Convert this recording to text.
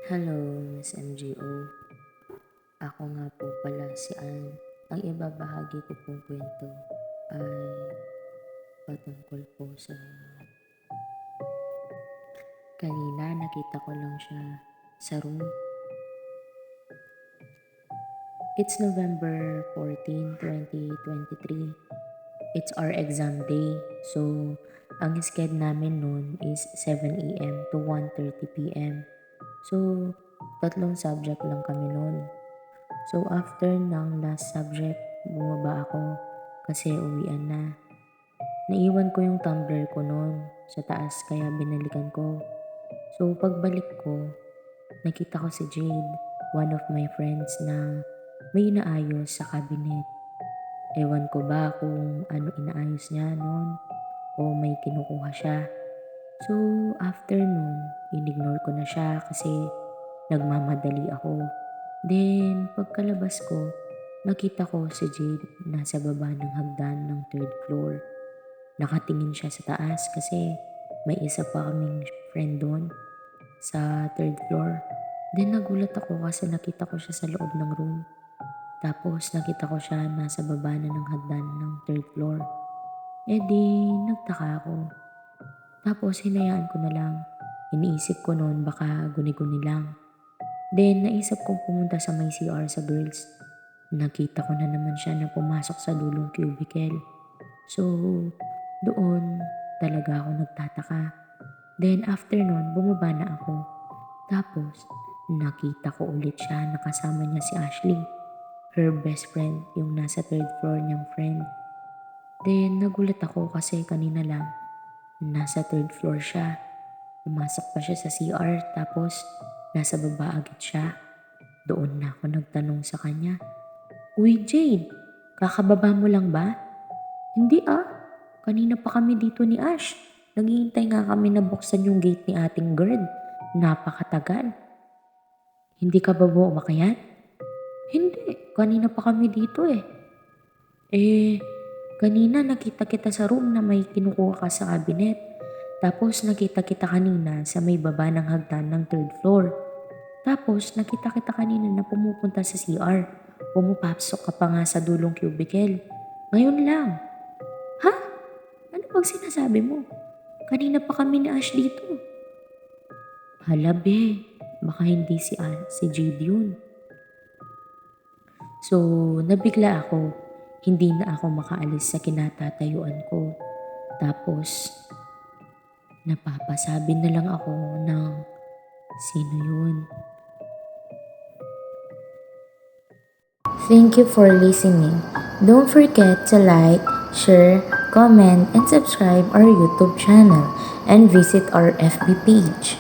Hello, Miss MGO. Ako nga po pala si Ann. Ang ibabahagi ko pong kwento ay patungkol po sa kanina nakita ko lang siya sa room. It's November 14, 2023. It's our exam day. So, ang schedule namin noon is 7 a.m. to 1:30 p.m. So, tatlong subject lang kami noon. So, after ng last subject, bumaba ako kasi uwian na. Naiwan ko yung tumbler ko noon sa taas kaya binalikan ko. So, pagbalik ko, nakita ko si Jade, one of my friends na may inaayos sa cabinet. Ewan ko ba kung ano inaayos niya noon o may kinukuha siya. So, after nun, inignore ko na siya kasi nagmamadali ako. Then, pagkalabas ko, nakita ko si Jade nasa baba ng hagdan ng 3rd floor. Nakatingin siya sa taas kasi may isa pa kaming friend doon sa 3rd floor. Then nagulat ako kasi nakita ko siya sa loob ng room. Tapos nakita ko siya nasa baba na ng hagdan ng 3rd floor. E di, nagtaka ako. Tapos hinayaan ko na lang. Iniisip ko noon baka guni-guni lang. Then naisip kong pumunta sa may CR sa girls. Nakita ko na naman siya na pumasok sa dulong cubicle. So, doon talaga ako nagtataka. Then after nun, bumaba na ako. Tapos, nakita ko ulit siya na kasama niya si Ashley. Her best friend, yung nasa 3rd floor niyang friend. Then, nagulat ako kasi kanina lang, nasa 3rd floor siya. Pumasok pa siya sa CR tapos nasa baba agad siya. Doon na ako nagtanong sa kanya, "Uy Jade, kakababa mo lang ba?" "Hindi kanina pa kami dito ni Ash. Naghihintay nga kami na buksan yung gate ni ating guard. Napakatagal." "Hindi ka ba umakyat?" "Hindi, kanina pa kami dito eh." Kanina nakita kita sa room na may kinukuha ka sa cabinet. Tapos nakita kita kanina sa may baba ng hagdan ng 3rd floor. Tapos nakita kita kanina na pumupunta sa CR. Pumapasok ka pa nga sa dulong cubicle. Ngayon lang." "Ha? Ano bang sinasabi mo? Kanina pa kami ni Ash dito." "Hala be, baka hindi si Jade yun." So, nabigla ako. Hindi na ako makaalis sa kinatatayuan ko. Tapos, napapasabi na lang ako ng sino yun. Thank you for listening. Don't forget to like, share, comment, and subscribe our YouTube channel and visit our FB page.